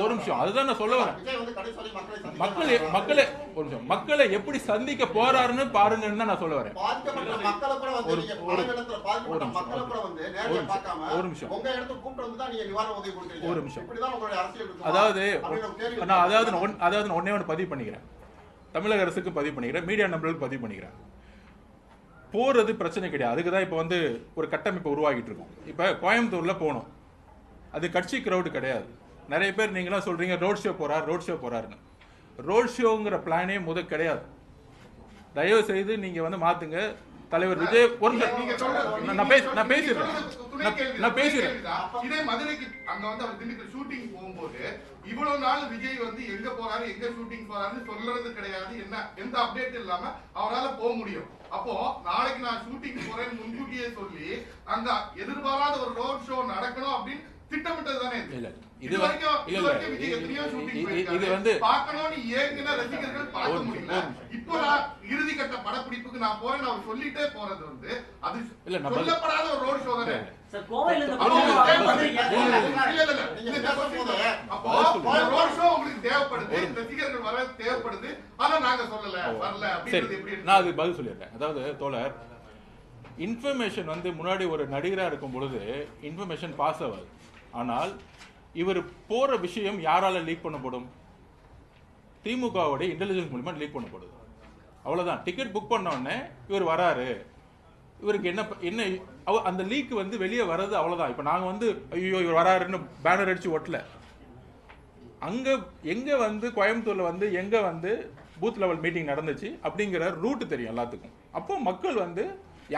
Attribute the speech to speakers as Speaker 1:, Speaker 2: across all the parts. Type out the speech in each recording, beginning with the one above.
Speaker 1: ஒரு நிமிஷம், அதுதான் நான் சொல்ல வரேன். மக்களை எப்படி சந்திக்க போறாருன்னு பாருங்கன்னு தான் நான் சொல்ல வரேன். ஒரு நிமிஷம், அதாவது ஒன்னே ஒன்று பதிவு பண்ணிக்கிறேன், தமிழக அரசுக்கு பதிவு பண்ணிக்கிறேன், மீடியா நம்பருக்கு பதிவு பண்ணிக்கிறேன். போறது பிரச்சனை கிடையாது. அதுக்குதான் இப்ப வந்து ஒரு கட்டமைப்பு உருவாகிட்டு இருக்கும். இப்ப கோயம்புத்தூர்ல போகணும், அது கட்சி கிரௌடு கிடையாது. நிறைய பேர் நீங்களாம் சொல்றீங்க ரோட் ஷோ போறாருன்னு. ரோட் ஷோங்கிற பிளானே கிடையாது. தயவு செய்து நீங்க வந்து மாத்துங்க. தலைவர் விஜய் நான் பேசுறேன்.
Speaker 2: இதே மதுரைக்கு அங்க வந்து அவர் திண்டுக்கல் ஷூட்டிங் போகும்போது இவ்வளவு நாள் விஜய் வந்து எங்க போறாரு எங்க ஷூட்டிங் போறாருன்னு சொல்றது கிடையாது. என்ன எந்த அப்டேட் இல்லாம அவரால் போக முடியும். அப்போ நாளைக்கு நான் ஷூட்டிங் போறேன்னு முன்கூட்டியே சொல்லி அங்க எதிர்பாராத ஒரு ரோட் ஷோ நடக்கணும் அப்படின்னு திட்டமிட்டது தானே.
Speaker 1: இது வந்து
Speaker 2: பார்க்கணும்னு ஏங்கின ரசிகர்கள் பார்க்க முடியல. இப்போ நான் இறுதி கட்ட படப்பிடிப்புக்கு நான் போறேன் அவர் சொல்லிட்டே போறது வந்து அது சொல்லப்படாத ஒரு ரோட் ஷோ தானே. தேவைப்படுது. ஆனா நாங்க சொல்லல வரல அப்படின்னு
Speaker 1: நான் அதுக்கு பதில் சொல்லிடுறேன். அதாவது தோழர், இன்ஃபர்மேஷன் வந்து முன்னாடி ஒரு நடிகரா இருக்கும் பொழுது இன்ஃபர்மேஷன் பாஸ் ஆகாது. ஆனால் இவர் போற விஷயம் யாரால லீக் பண்ணப்படும்? திமுகவுடைய இன்டெலிஜென்ஸ் மூலமா லீக் பண்ணப்படுது. அவ்வளவுதான். டிக்கெட் புக் பண்ண உடனே இவர் வராரு, இவருக்கு என்ன அந்த லீக் வந்து வெளியே வர்றது அவ்வளவுதான். இப்ப நாங்க வந்து ஐயோ இவர் வராருன்னு பேனர் அடிச்சு ஒட்டல. அங்க எங்க வந்து கோயம்புத்தூர்ல வந்து எங்க வந்து பூத் லெவல் மீட்டிங் நடந்துச்சு அப்படிங்கிற ரூட் தெரியும் எல்லாத்துக்கும். அப்போ மக்கள் வந்து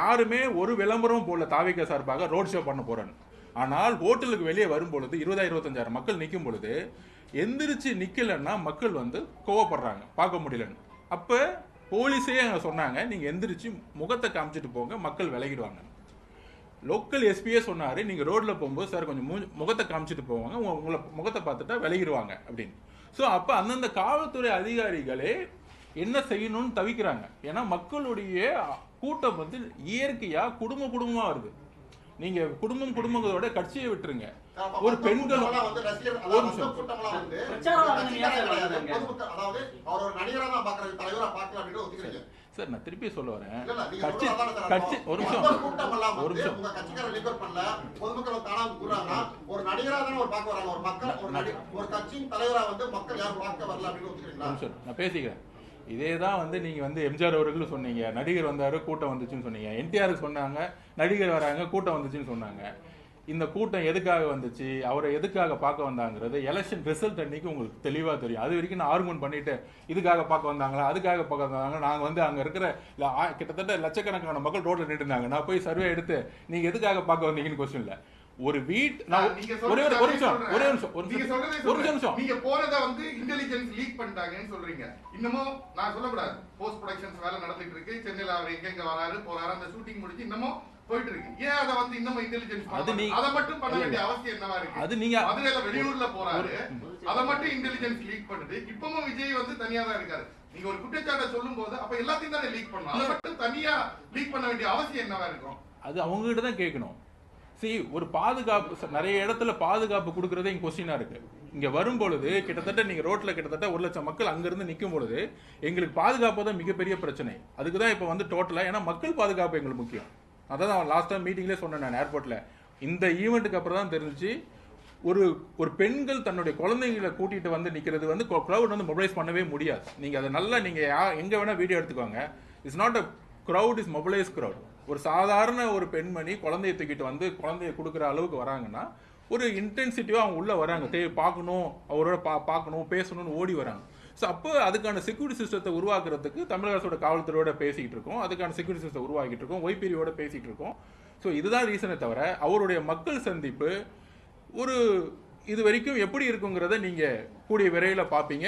Speaker 1: யாருமே ஒரு விளம்பரம் போல தாவிக சார்பாக ரோட் ஷோ பண்ண போறேன்னு. ஆனால் ஹோட்டலுக்கு வெளியே வரும் பொழுது 20,000-25,000 மக்கள் நிற்கும் பொழுது எந்திரிச்சு நிக்கலன்னா மக்கள் வந்து கோவப்படுறாங்க, பார்க்க முடியலன்னு. அப்ப போலீஸே அங்க சொன்னாங்க நீங்க எந்திரிச்சு முகத்தை காமிச்சிட்டு போங்க, மக்கள் விலகிடுவாங்க. லோக்கல் எஸ்பியே சொன்னாரு நீங்க ரோட்ல போகும்போது சார் கொஞ்சம் முகத்தை காமிச்சிட்டு போவாங்க, உங்களை முகத்தை பார்த்துட்டா விலகிடுவாங்க அப்படின்னு. ஸோ அப்ப அந்தந்த காவல்துறை அதிகாரிகளே என்ன செய்யணும்னு தவிக்கிறாங்க. ஏன்னா மக்களுடைய கூட்டம் வந்து இயற்கையா குடும்பமா வருது. நீங்க குடும்பங்களோட கட்சியை விட்டுருங்க. ஒரு பெண்கள் சார் நான் திருப்பி சொல்ல வரேன். கட்சி ஒரு நிமிஷம் நான் பேசிக்கிறேன். இதே தான் வந்து நீங்க வந்து எம்ஜிஆர் அவர்களும் சொன்னீங்க, நடிகர் வந்தாரு கூட்டம் வந்துச்சுன்னு சொன்னீங்க. என்டிஆர் சொன்னாங்க நடிகர் வராங்க கூட்டம் வந்துச்சுன்னு சொன்னாங்க. இந்த கூட்டம் எதுக்காக வந்துச்சு, அவரை எதுக்காக பார்க்க வந்தாங்கிறது எலெக்ஷன் ரிசல்ட் அன்னைக்கு உங்களுக்கு தெளிவா தெரியும். அது வரைக்கும் நான் ஆர்குமெண்ட் பண்ணிட்டு இதுக்காக பார்க்க வந்தாங்களா அதுக்காக பார்க்க வந்தாங்க. நாங்க வந்து அங்க இருக்கிற கிட்டத்தட்ட லட்சக்கணக்கான மக்கள் ரோட்ல நின்று இருந்தாங்க. நான் போய் சர்வே எடுத்து நீங்க எதுக்காக பார்க்க வந்தீங்கன்னு கொஸ்டின் இல்ல. ஒரு
Speaker 2: நீங்க போறத வந்து இன்டெலிஜென்ஸ் லீக் பண்ணிட்டாங்கன்னு சொல்றீங்க. இன்னமும் நான் சொல்லக்கூடாது, போஸ்ட் ப்ரொடக்ஷன்ஸ் வேலை நடந்துட்டு இருக்கு. சென்னையில அவர் எங்க வராரு போறாரு, அந்த ஷூட்டிங் முடிஞ்சு இன்னமும் போயிட்டு இருக்கு. ஏன் அதை வந்து இன்னமும் இன்டெலிஜென்ஸ் அதை மட்டும் பண்ண வேண்டிய அவசியம் என்னவா இருக்கு? அது நீங்க மதுரையில வெளியூர்ல போறாரு, அதை மட்டும் இன்டெலிஜென்ஸ் லீக் பண்ணுது. இப்பவும் விஜய் வந்து தனியா தான் இருக்காரு. நீங்க ஒரு குற்றச்சாட்டை சொல்லும் போது அப்ப எல்லாத்தையும் தானே லீக் பண்ணணும். அதை மட்டும் தனியா லீக் பண்ண வேண்டிய அவசியம் என்னவா இருக்கும்?
Speaker 1: அது அவங்க கிட்ட தான் கேட்கணும். ஒரு பாதுகாப்பு நிறைய இடத்துல பாதுகாப்பு கொடுக்கறதே இங்க கொஸ்டினா இருக்கு. இங்க வரும் பொழுது கிட்டத்தட்ட நீங்க ரோட்ல கிட்டத்தட்ட 1,00,000 மக்கள் அங்கிருந்து நிற்கும் பொழுது எங்களுக்கு பாதுகாப்பு தான் மிகப்பெரிய பிரச்சனை. அதுக்குதான் இப்ப வந்து டோட்டலா, ஏன்னா மக்கள் பாதுகாப்பு எங்களுக்கு முக்கியம். அதான் லாஸ்ட் டைம் மீட்டிங்லேயே சொன்னேன் நான் ஏர்போர்ட்ல. இந்த ஈவெண்ட்டுக்கு அப்புறம் தான் தெரிஞ்சு ஒரு பெண்கள் தன்னுடைய குழந்தைங்களை கூட்டிட்டு வந்து நிக்கிறது வந்து கிரௌட் வந்து மொபிலைஸ் பண்ணவே முடியாது. நீங்க அதை நல்லா நீங்க எங்க வேணா வீடியோ எடுத்துக்கோங்க. It's not a crowd, is mobilise crowd. ஒரு சாதாரண ஒரு பெண்மணி குழந்தைய தூக்கிட்டு வந்து குழந்தைய கொடுக்குற அளவுக்கு வராங்கன்னா ஒரு இன்டென்சிட்டிவா அவங்க உள்ள வராங்க. பார்க்கணும், அவரோட பார்க்கணும், பேசணும்னு ஓடி வராங்க. ஸோ அப்போ அதுக்கான செக்யூரிட்டி சிஸ்டத்தை உருவாக்குறதுக்கு தமிழக அரசோட காவல்துறையோட பேசிக்கிட்டு இருக்கோம். அதுக்கான செக்யூரிட்டி சிஸ்டத்தை உருவாக்கிட்டு இருக்கோம், ஒய்பிரியோட பேசிட்டு இருக்கோம். ஸோ இதுதான் ரீசனை தவிர அவருடைய மக்கள் சந்திப்பு ஒரு இது வரைக்கும் எப்படி இருக்குங்கிறத நீங்க கூடிய விரைவில் பார்ப்பீங்க.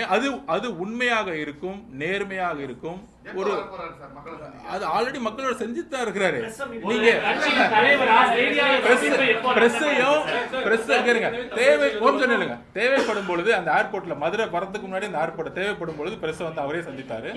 Speaker 1: அது உண்மையாக இருக்கும், நேர்மையாக இருக்கும். ஒரு அது ஆல்ரெடி மக்களோட செஞ்சுட்டு தான் இருக்கிறாரு. நீங்க தேவைப்படும் பொழுது அந்த ஏர்போர்ட்ல மதுரை வரதுக்கு முன்னாடி அந்த ஏர்போர்ட் தேவைப்படும் பொழுது பிரஸ் வந்து அவரே சந்தித்தாரு.